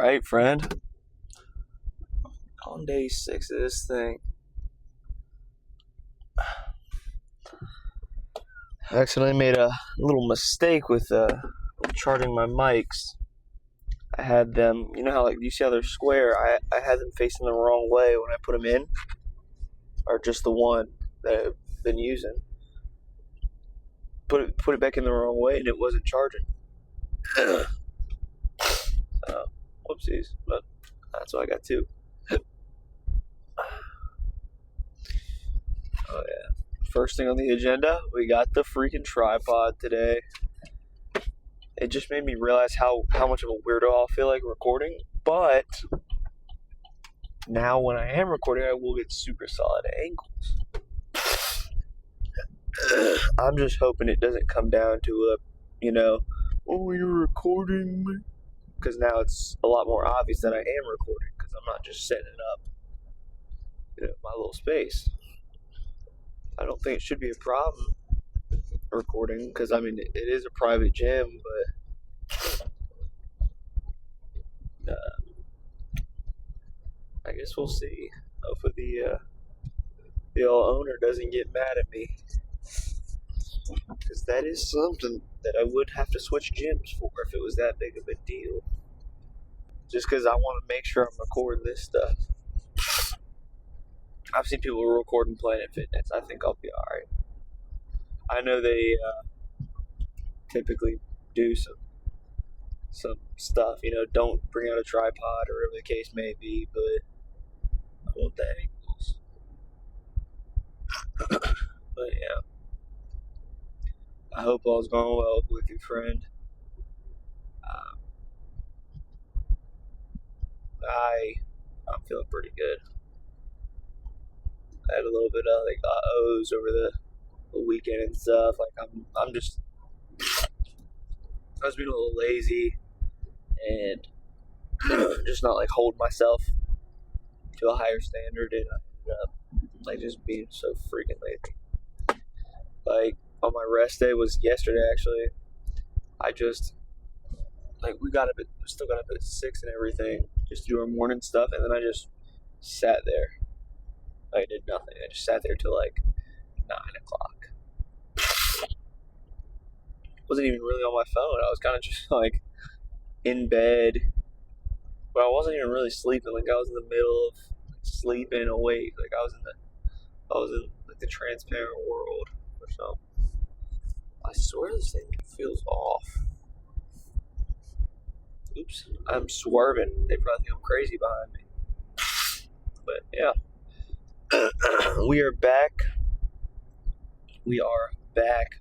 Alright, friend. On day 6 of this thing, I accidentally made a little mistake with charging my mics. I had them, you know how, like, you see how they're square? I had them facing the wrong way when I put them in. Or just the one that I've been using. Put it back in the wrong way and it wasn't charging. Whoopsies. But that's what I got too. Oh yeah. First thing on the agenda, we got the freaking tripod today. It just made me realize how much of a weirdo I'll feel like recording. But now when I am recording, I will get super solid angles. I'm just hoping it doesn't come down to oh, you're recording me? Because now it's a lot more obvious that I am recording because I'm not just setting it up my little space. I don't think it should be a problem recording because, I mean, it is a private gym, but I guess we'll see. Hopefully the old owner doesn't get mad at me because that is something that I would have to switch gyms for if it was that big of a deal. Just because I want to make sure I'm recording this stuff. I've seen people recording Planet Fitness. I think I'll be alright. I know they typically do some stuff, don't bring out a tripod or whatever the case may be, but I want the angles. But yeah. I hope all's going well with your friend. I'm feeling pretty good. I had a little bit of O's over the weekend and stuff. Like I was being a little lazy and just not holding myself to a higher standard, and I ended up just being so freaking lazy. On my rest day was yesterday actually. I just we still got up at 6 and everything just to do our morning stuff, and then I just sat there. I did nothing. I just sat there till 9 o'clock. Wasn't even really on my phone. I was kind of just in bed, but I wasn't even really sleeping. I was in the middle of sleeping awake. I was in the transparent world or something. I swear this thing feels off. Oops, I'm swerving. They probably think I'm crazy behind me. But yeah. We are back. We are back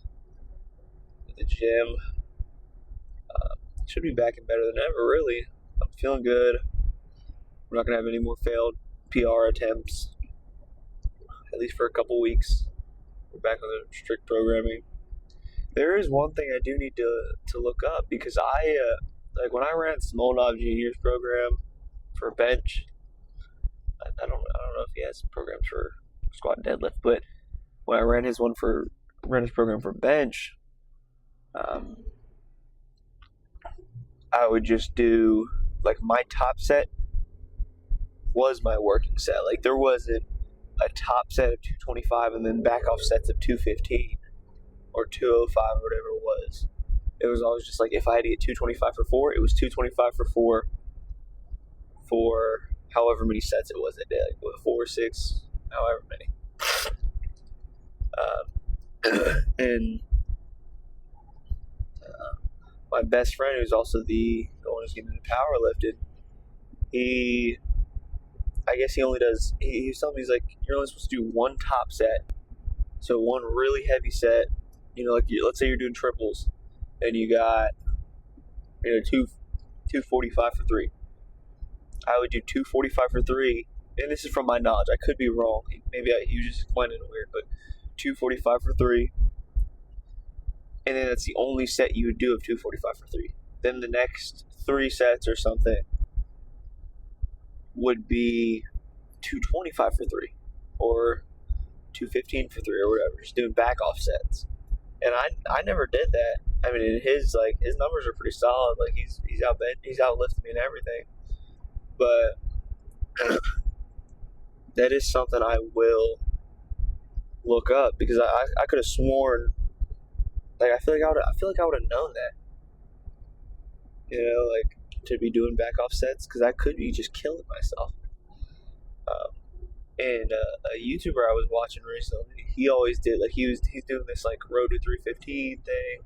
at the gym. Should be back and better than ever, really. I'm feeling good. We're not going to have any more failed PR attempts, at least for a couple weeks. We're back on the strict programming. There is one thing I do need to look up, because I when I ran Smoldov Junior's program for bench, I don't know if he has programs for squat and deadlift, but when I ran his program for bench, I would just do my top set was my working set. There wasn't a top set of 225 and then back off sets of 215 or 205 or whatever it was. It was always just if I had to get 225 for 4, it was 225 for 4 for however many sets it was that day, 4 or 6, however many. And my best friend, who's also the one who's getting into powerlifting, I guess he only does, he's telling me, you're only supposed to do one top set. So one really heavy set, let's say you're doing triples, and you got, 245 for 3. I would do 245 for 3, and this is from my knowledge. I could be wrong. Maybe he was just explaining it weird, but 245 for 3, and then that's the only set you would do of 245 for 3. Then the next 3 sets or something would be 225 for 3, or 215 for 3, or whatever, just doing back off sets. And I never did that. I mean, his numbers are pretty solid. He's outlifting me and everything. But that is something I will look up because I could have sworn, like I feel like I would have known that, like to be doing back offsets because I could be just killing myself. And a YouTuber I was watching recently, he always did like he's doing this like road to 315 thing,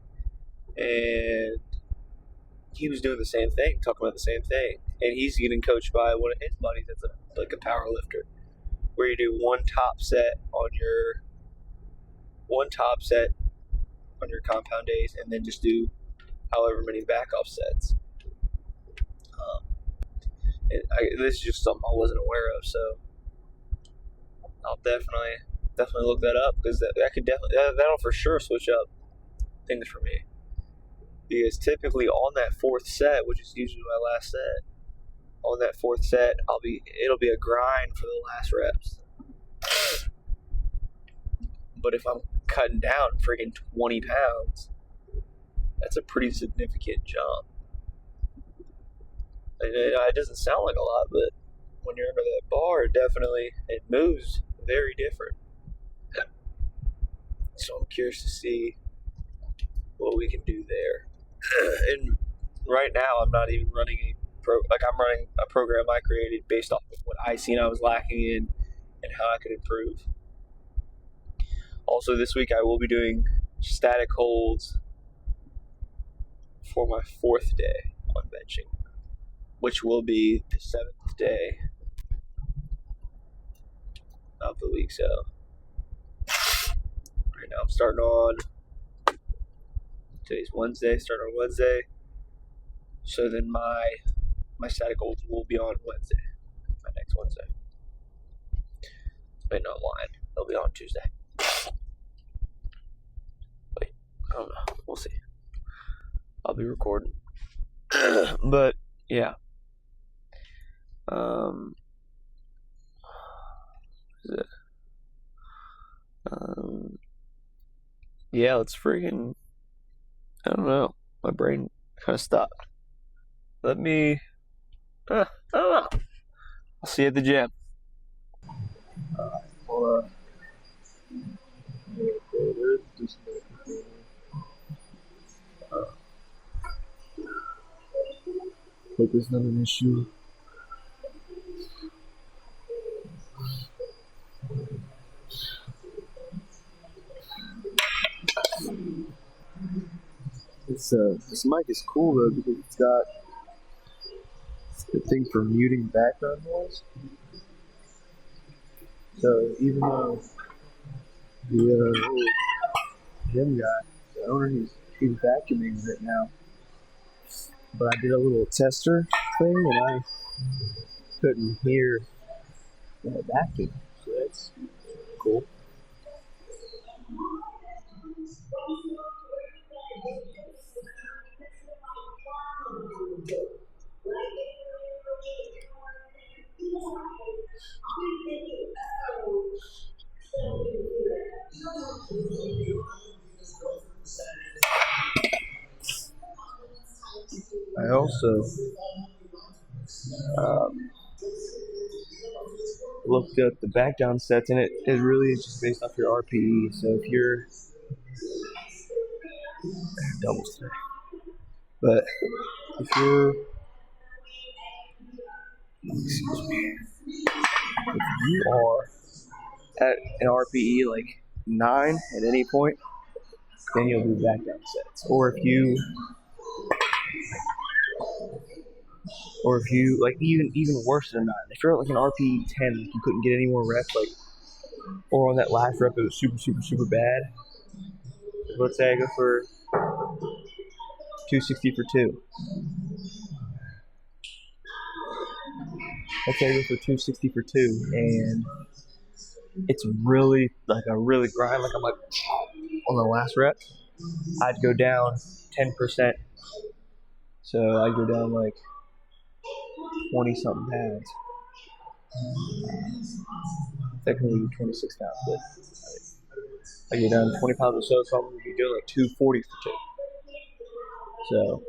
and he was doing the same thing, talking about the same thing, and he's getting coached by one of his buddies that's like a power lifter, where you do one top set on your compound days, and then just do however many back offsets. This is just something I wasn't aware of, so I'll definitely look that up because that'll for sure switch up things for me. Because typically on that fourth set, which is usually my last set, on that fourth set, it'll be a grind for the last reps. But if I'm cutting down freaking 20 pounds, that's a pretty significant jump. And it doesn't sound like a lot, but when you're under that bar, it moves very different. So I'm curious to see what we can do there. And right now, I'm not even running I'm running a program I created based off of what I seen I was lacking in and how I could improve. Also, this week I will be doing static holds for my 4th day on benching, which will be the 7th day of the week. So right now I'm starting on today's Wednesday. Starting on Wednesday. So then my static holds will be on Wednesday, my next Wednesday. Wait, no, I'm lying. They'll be on Tuesday. Wait, I don't know. We'll see. I'll be recording. But yeah. Yeah, let's freaking, I don't know. My brain kind of stopped. Let me, I don't know. I'll see you at the gym. Hold on. Hope it's not an issue. This mic is cool though because it's got the thing for muting background noise. So even though the gym guy, the owner, he's vacuuming right now, but I did a little tester thing and I couldn't hear the vacuum, so that's cool. I also looked up the back down sets, and it really is just based off your RPE. So if you're doubles today, but if you're if you are at an RPE like 9 at any point, then you'll do back down sets. Or if you like even worse than 9, if you're at like an RPE 10, like you couldn't get any more reps, like, or on that last rep it was super bad. Let's say I go for 260 for 2. Let's say I go for 260 for 2, and it's really like a really grind, like I'm like on the last rep, I'd go down 10%. So I'd go down like 20 something pounds. Technically 26 pounds, but I get down 20 pounds or so I'm going to be doing like 240 for 2. So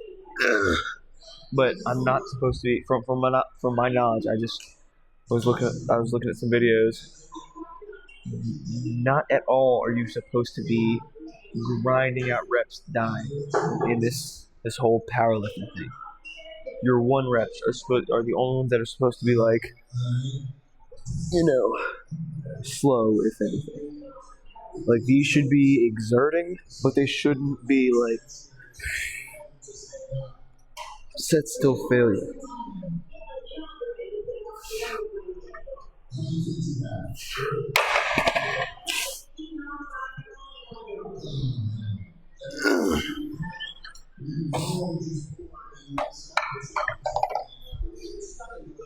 but I'm not supposed to be. From my knowledge, I was looking at some videos. Not at all are you supposed to be grinding out reps, dying in this whole powerlifting thing. Your one reps are the only ones that are supposed to be like, slow if anything. Like these should be exerting, but they shouldn't be like set still failure.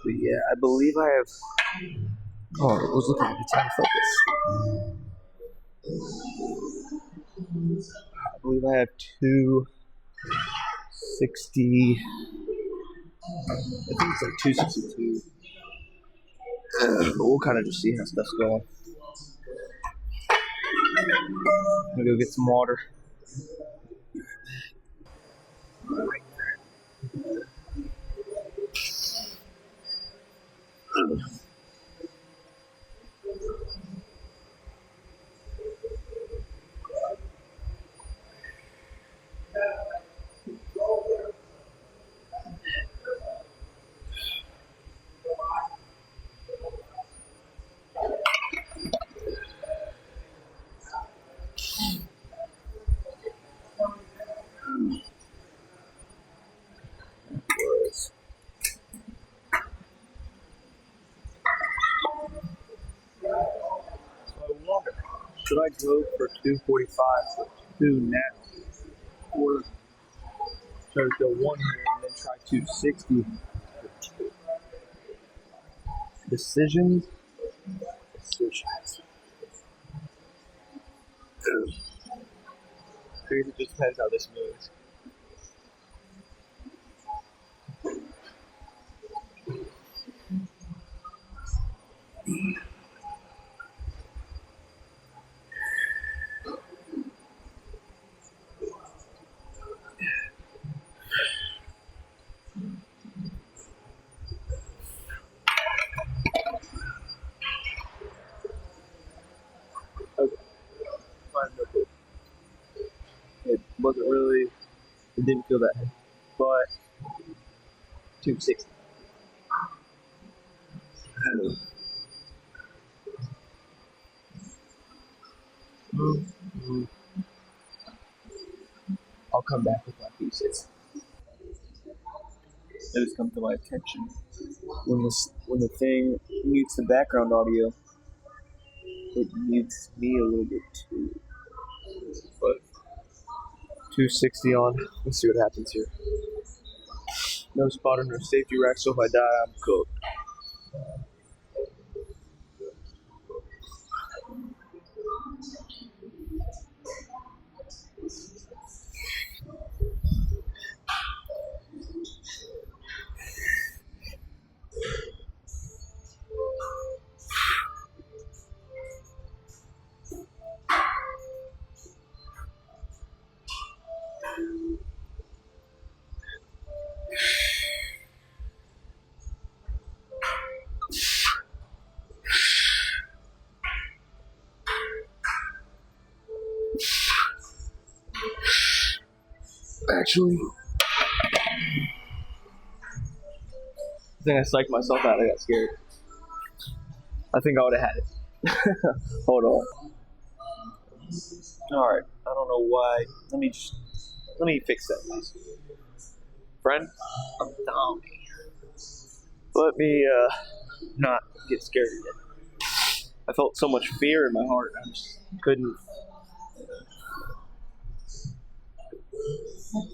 But yeah, I believe I have. Oh, I was looking at the time focus. I believe I have 260. I think it's like 262. We'll kind of just see how stuff's going. I'm gonna go get some water. Should I go for 245 for 2 now? Or should I go 1 here and then try 260 for 2? Decisions? Decisions. I guess it just depends how this moves. Okay. It wasn't really, it didn't feel that heavy. But 260. I'll come back with my pieces. It has come to my attention when the thing mutes the background audio, it mutes me a little bit too. But 260 on. Let's see what happens here. No spotter, no safety rack, so if I die, I'm cooked. Actually, I think I psyched myself out. I got scared. I think I would have had it. Hold on. Alright, I don't know why. Let me fix that. Friend, I'm down. Let me not get scared again. I felt so much fear in my heart. I just couldn't.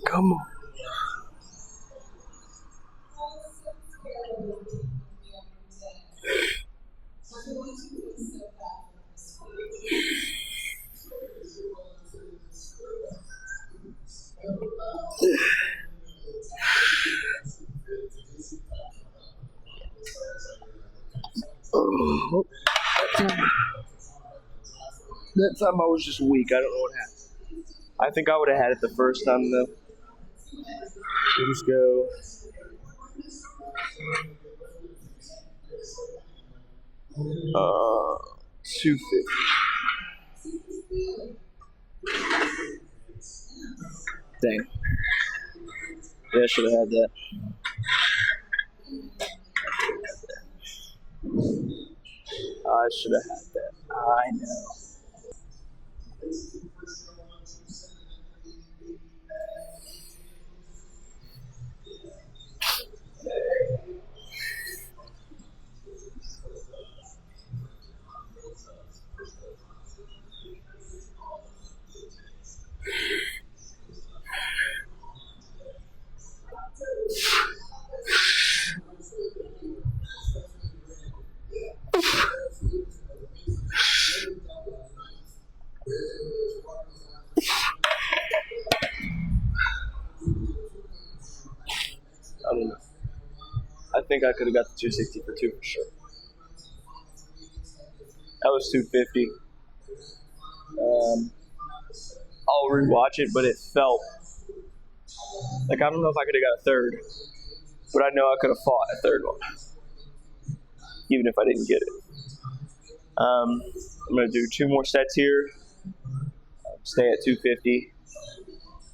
Come on. Oh, that time I was just weak. I don't know what happened. I think I would have had it the first time though. We'll just go $250. Dang. Yeah, I should have had that. I should have had that. I know. I don't know. I think I could have got the 260 for 2 for sure. That was 250. I'll rewatch it, but it felt like I don't know if I could have got a third, but I know I could have fought a third one, even if I didn't get it. I'm gonna do 2 more sets here. Stay at 250,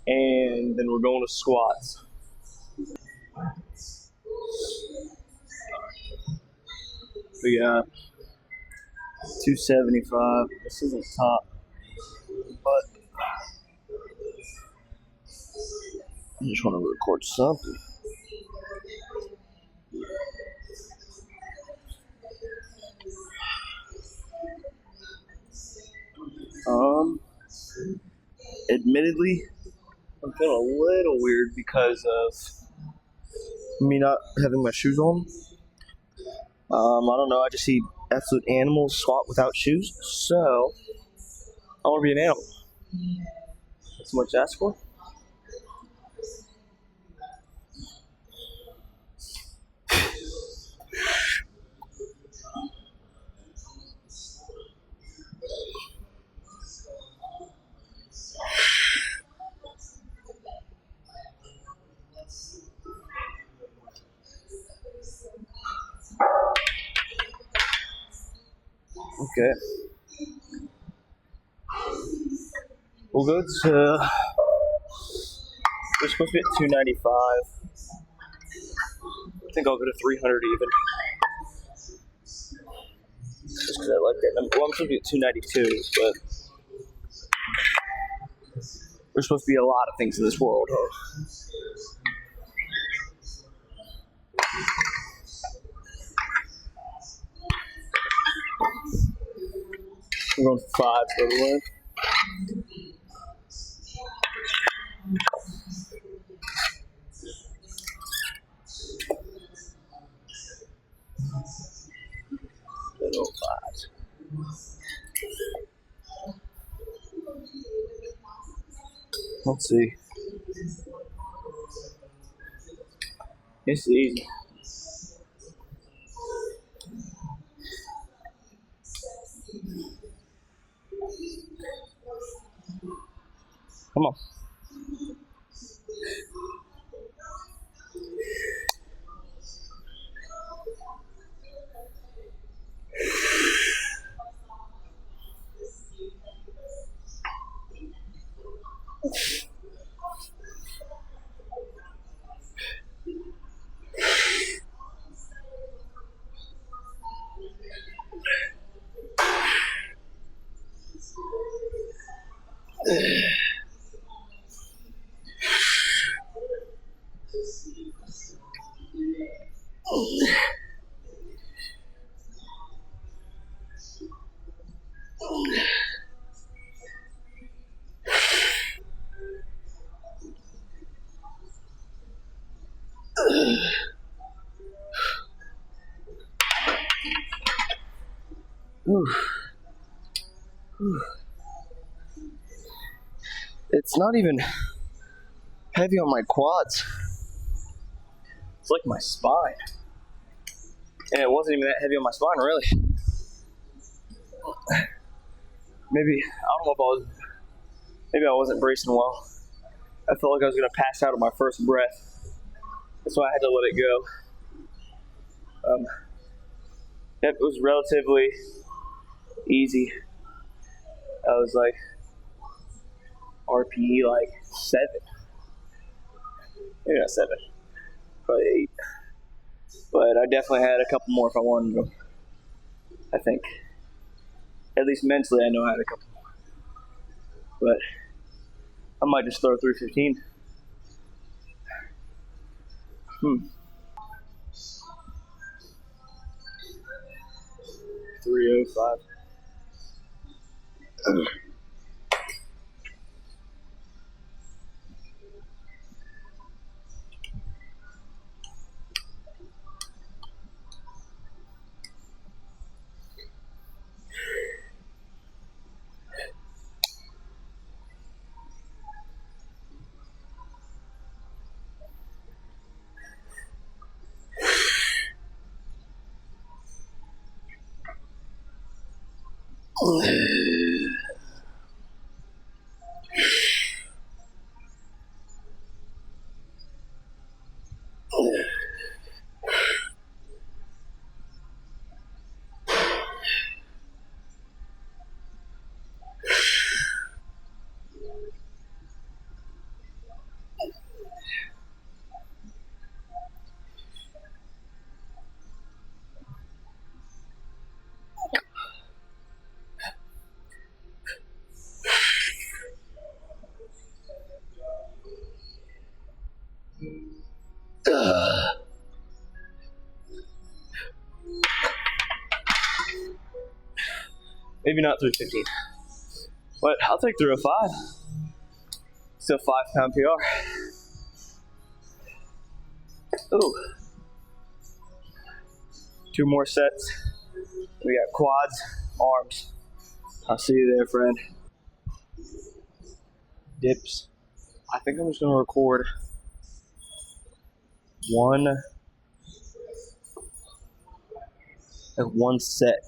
and then we're going to squats. We got 275. This isn't top, but I just want to record something. Admittedly, I'm feeling a little weird because of me not having my shoes on. I don't know. I just see absolute animals squat without shoes, so I want to be an animal. That's much to ask for. Okay. We'll go to. We're supposed to be at 295. I think I'll go to 300 even. Just because I like that number. Well, I'm supposed to be at 292, but there's supposed to be a lot of things in this world, huh? I'm going for 5, by the way. Let's see. It's easy. Come on. It's not even heavy on my quads. It's like my spine. And it wasn't even that heavy on my spine, really. Maybe, I don't know if maybe I wasn't bracing well. I felt like I was going to pass out on my first breath. That's why I had to let it go. Um, that was relatively easy. I was like RPE like 7. Maybe not 7, probably 8. But I definitely had a couple more if I wanted them. I think. At least mentally, I know I had a couple more. But I might just throw 315. 305. Maybe not 315. But I'll take 305. Still 5-pound PR. Ooh. 2 more sets. We got quads, arms. I'll see you there, friend. Dips. I think I'm just gonna record one set.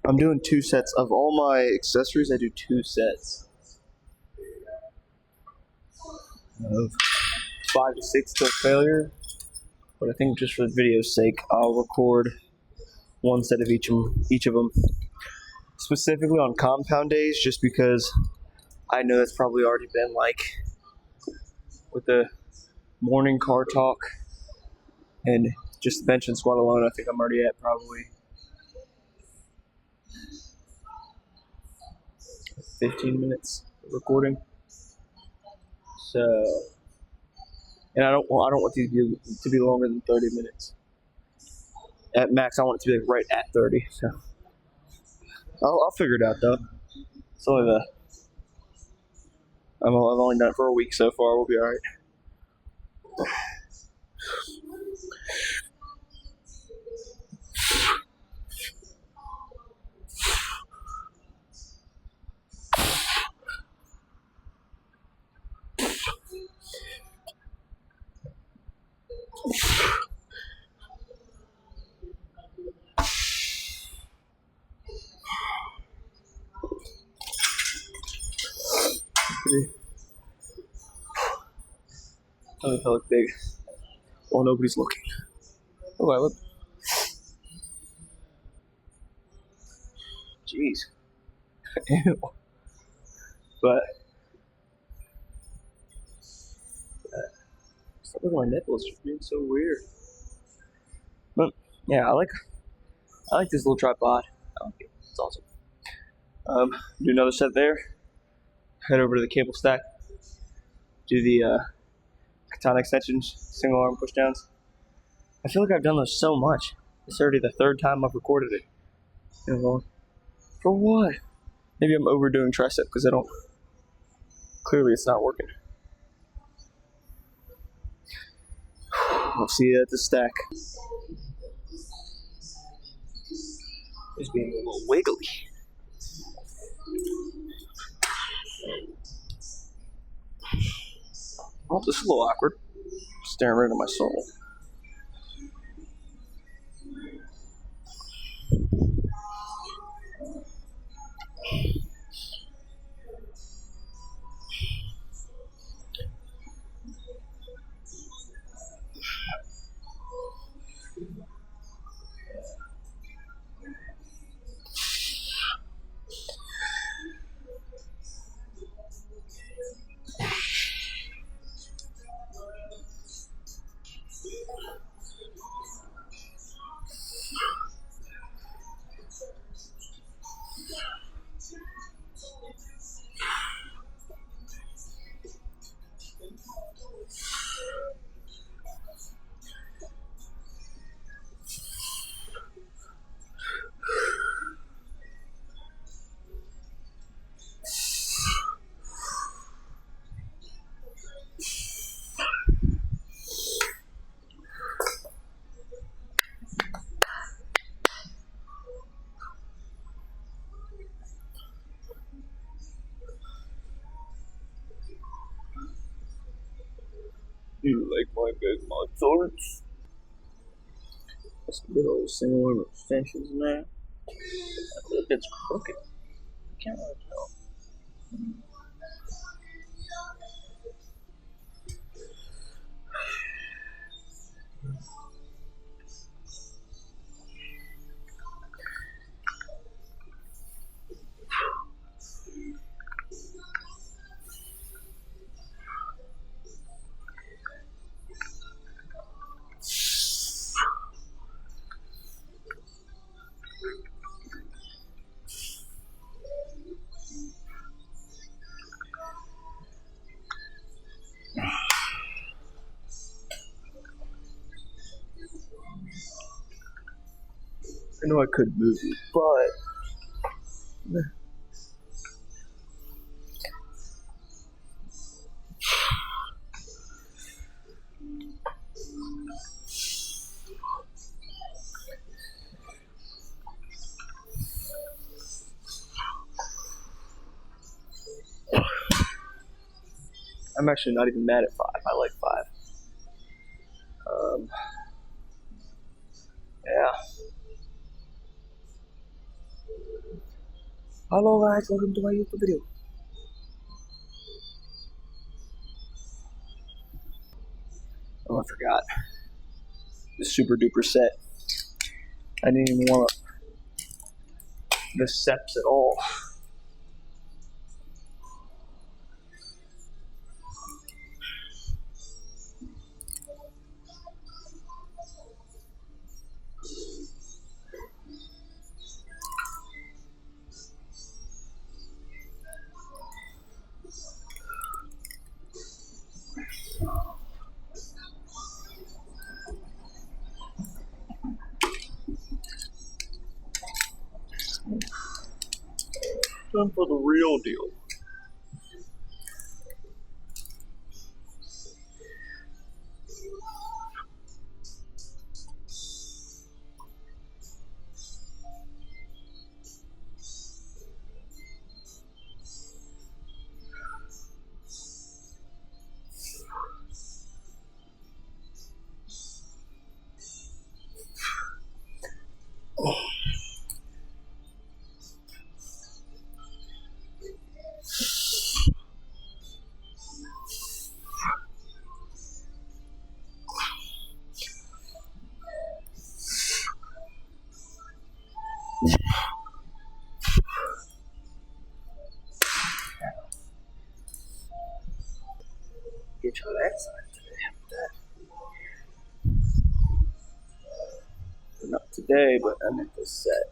I'm doing 2 sets of all my accessories. I do 2 sets of 5 to 6 till failure. But I think just for the video's sake, I'll record 1 set of each of them. Specifically on compound days, just because I know that's probably already been like with the morning car talk and just the bench and squat alone. I think I'm already at probably 15 minutes of recording. So, and I don't want these to be longer than 30 minutes. At max, I want it to be like right at 30. So, I'll figure it out though. It's only I've only done it for a week so far. We'll be all right. Tummy felt big. Well, nobody's looking. Oh, I look. Jeez. Ew. But stop looking at my nipples. It's being so weird. But yeah, I like this little tripod. I like it. It's awesome. Do another set there. Head over to the cable stack. Do the katana extensions, single arm push downs. I feel like I've done those so much. It's already the 3rd time I've recorded it. You know, for what? Maybe I'm overdoing tricep because I don't. Clearly, it's not working. I'll see you at the stack. It's being a little wiggly. Oh, this is a little awkward. Staring right into my soul. You like my big muscles? Some good old single arm extensions in there. Look, it's crooked. I can't really tell. I know I could move it, but I'm actually not even mad at 5. I like 5. Yeah. Hello guys, welcome to my YouTube video. Oh, I forgot. The super duper set. I didn't even want the steps at all. Time for the real deal. Get your exercise today. Not today, but I meant this set.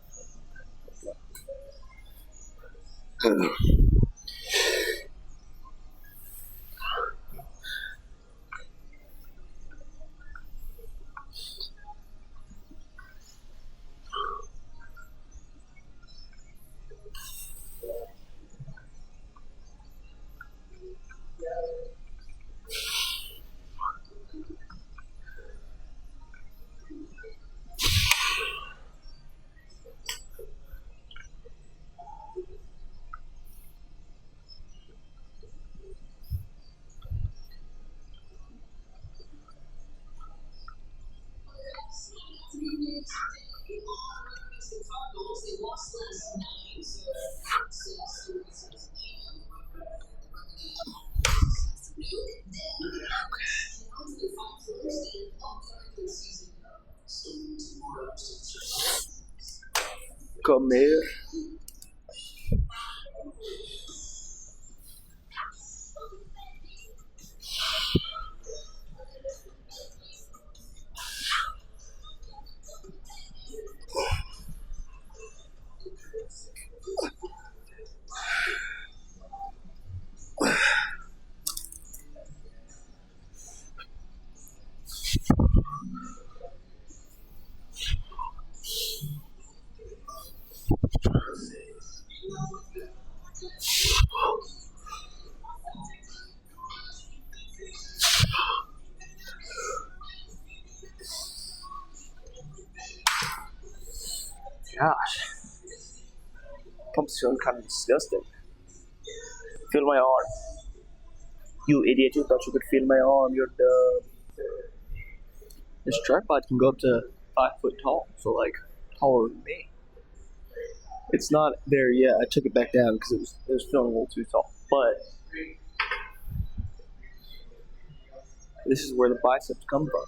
Come here. Gosh. Pump's feeling kind of disgusting. Feel my arm. You idiot, you thought you could feel my arm, you're dumb. This tripod can go up to 5 foot tall, so like taller than me. It's not there yet. I took it back down because it was feeling a little too tall. But this is where the biceps come from.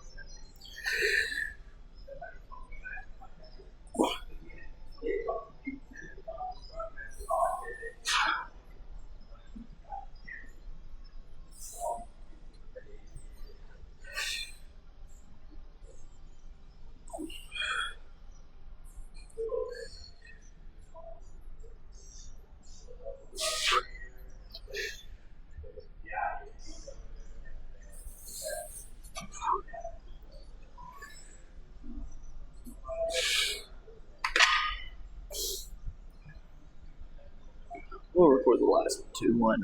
We'll record the last 2-1.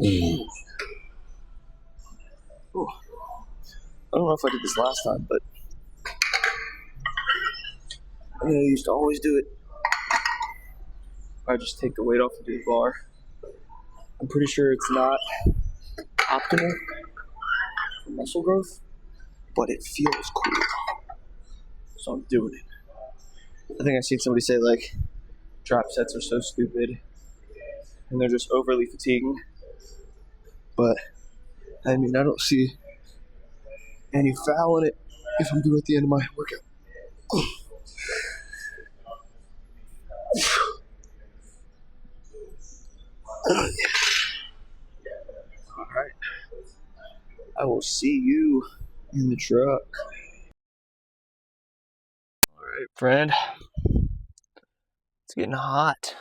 Ooh. I don't know if I did this last time, but I used to always do it. I just take the weight off and do the bar. I'm pretty sure it's not optimal for muscle growth, but it feels cool. So I'm doing it. I think I've seen somebody say like drop sets are so stupid and they're just overly fatiguing. But I mean, I don't see any foul in it if I'm doing it at the end of my workout. Alright. I will see you in the truck. Alright, friend. It's getting hot.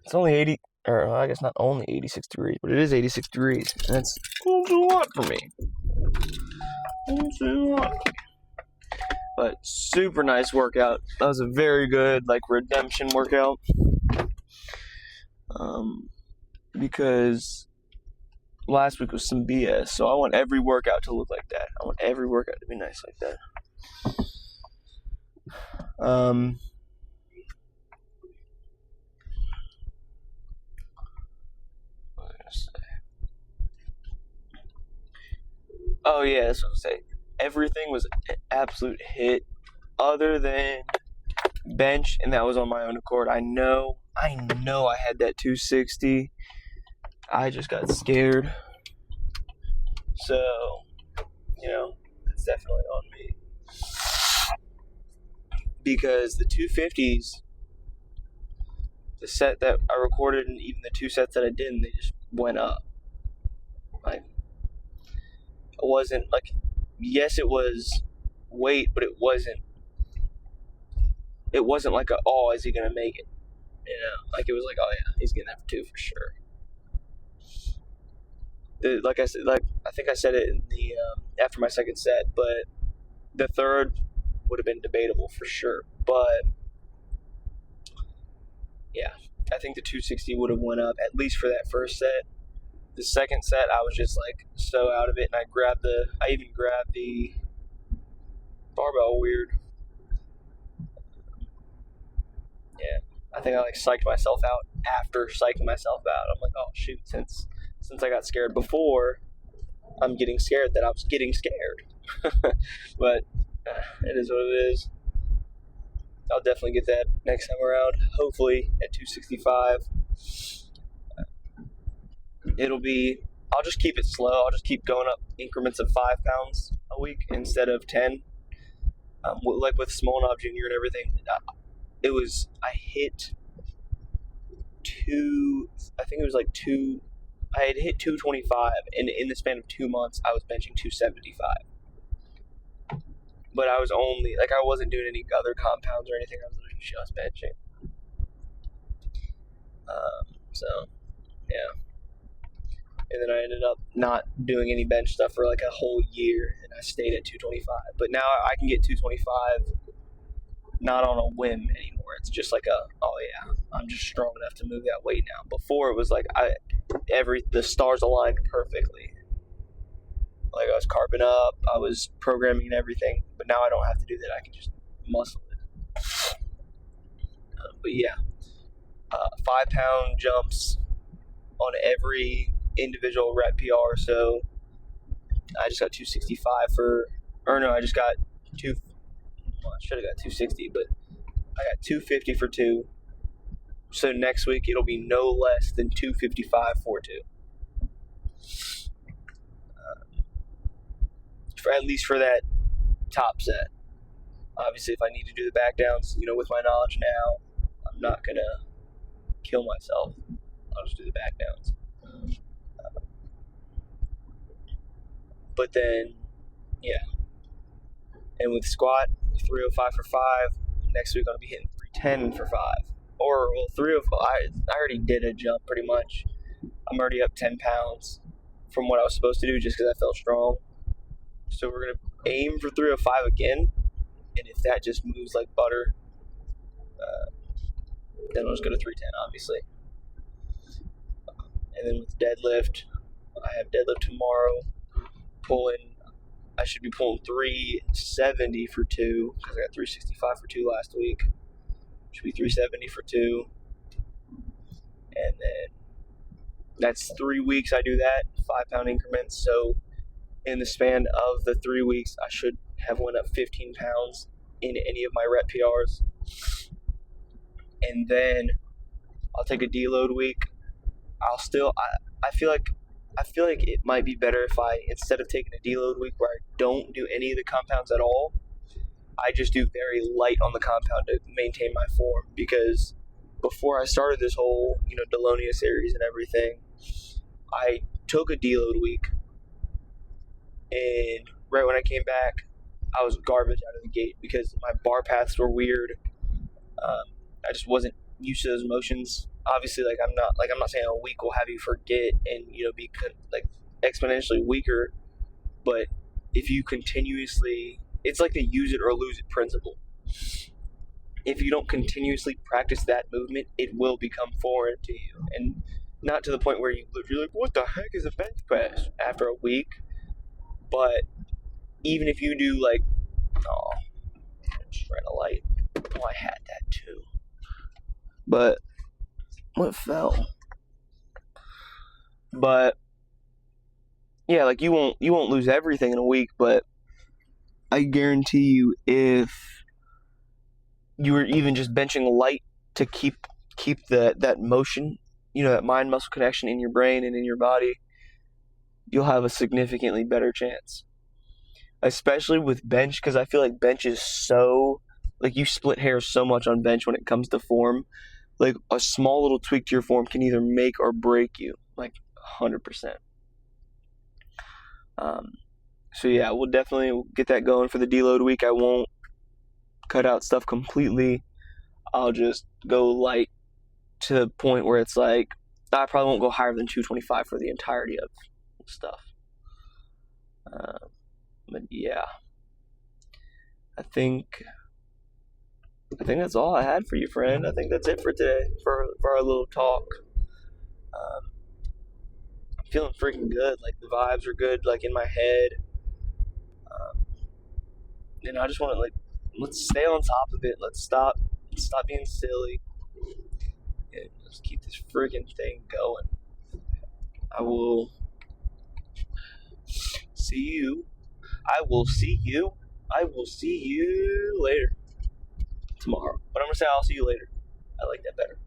It's only 80, or I guess not only 86 degrees, but it is 86 degrees. And it's a little too hot for me. But super nice workout. That was a very good redemption workout. Because last week was some BS, so I want every workout to look like that. I want every workout to be nice like that. What was I gonna say? Oh yeah, that's what I was saying. Everything was an absolute hit, other than bench, and that was on my own accord. I know I had that 260. I just got scared. So, it's definitely on me. Because the 250s, the set that I recorded and even the 2 sets that I didn't, they just went up. It wasn't yes, it was weight, but it wasn't like is he going to make it? It was like, oh yeah, he's getting that for 2 for sure. Like I said, I think I said it in the after my second set, but the third would have been debatable for sure. But yeah, I think the 260 would have went up at least for that first set. The second set, I was just so out of it, and I even grabbed the barbell weird. Yeah, I think I psyched myself out after psyching myself out. I'm like, oh shoot, since I got scared before, I'm getting scared that I was getting scared. But it is what it is. I'll definitely get that next time around, hopefully at 265. I'll just keep it slow. I'll just keep going up increments of 5 pounds a week instead of 10. With Smolnov Jr. and everything, I hit 2, I think it was 2 I had hit 225, and in the span of 2 months, I was benching 275. But I was only, like, I wasn't doing any other compounds or anything. I was literally just benching. So, yeah. And then I ended up not doing any bench stuff for like a whole year, and I stayed at 225. But now I can get 225 not on a whim anymore. It's just like oh yeah, I'm just strong enough to move that weight now. Before it was like the stars aligned perfectly. Like I was carving up, I was programming and everything. But now I don't have to do that. I can just muscle it. But yeah, 5-pound jumps on every individual rep PR. So I just got 265 I just got I should have got 260, but I got 250 for 2. So next week it'll be no less than 255 for 2. At least for that top set. Obviously, if I need to do the back downs, with my knowledge now, I'm not gonna kill myself. I'll just do the back downs. But then, yeah. And with squat, 305 for 5. Next week, I'm gonna be hitting 310 for 5. Or, 305. I already did a jump pretty much. I'm already up 10 pounds from what I was supposed to do just because I felt strong. So we're going to aim for 305 again. And if that just moves like butter, then I'll just go to 310, obviously. And then with deadlift, I have deadlift tomorrow. I should be pulling 370 for 2 because I got 365 for 2 last week. Should be 370 for 2. And then that's 3 weeks I do that, 5-pound increments. So in the span of the 3 weeks, I should have went up 15 pounds in any of my rep PRs. And then I'll take a deload week. I feel like it might be better if I, instead of taking a deload week where I don't do any of the compounds at all, I just do very light on the compound to maintain my form. Because before I started this whole, Dolonia series and everything, I took a deload week, and right when I came back, I was garbage out of the gate because my bar paths were weird. I just wasn't used to those motions. Obviously, I'm not saying a week will have you forget and be like exponentially weaker, but if you continuously, it's like the use it or lose it principle. If you don't continuously practice that movement, it will become foreign to you, and not to the point where you're like, what the heck is a bench press after a week? But even if you do just ran a light. Oh, I had that too. But what fell? But yeah, you won't lose everything in a week, but I guarantee you, if you were even just benching light to keep that motion, that mind muscle connection in your brain and in your body, you'll have a significantly better chance. Especially with bench, because I feel like bench is so, you split hairs so much on bench when it comes to form. Like, a small little tweak to your form can either make or break you, 100%. So yeah, we'll definitely get that going for the deload week. I won't cut out stuff completely. I'll just go light to the point where it's I probably won't go higher than 225 for the entirety of stuff. But yeah, I think that's all I had for you, friend. I think that's it for today, for our little talk. I'm feeling freaking good. The vibes are good, in my head. And I just want to, let's stay on top of it. Let's stop being silly. And let's keep this freaking thing going. I will see you later tomorrow. But I'm going to say I'll see you later. I like that better.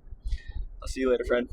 I'll see you later, friend.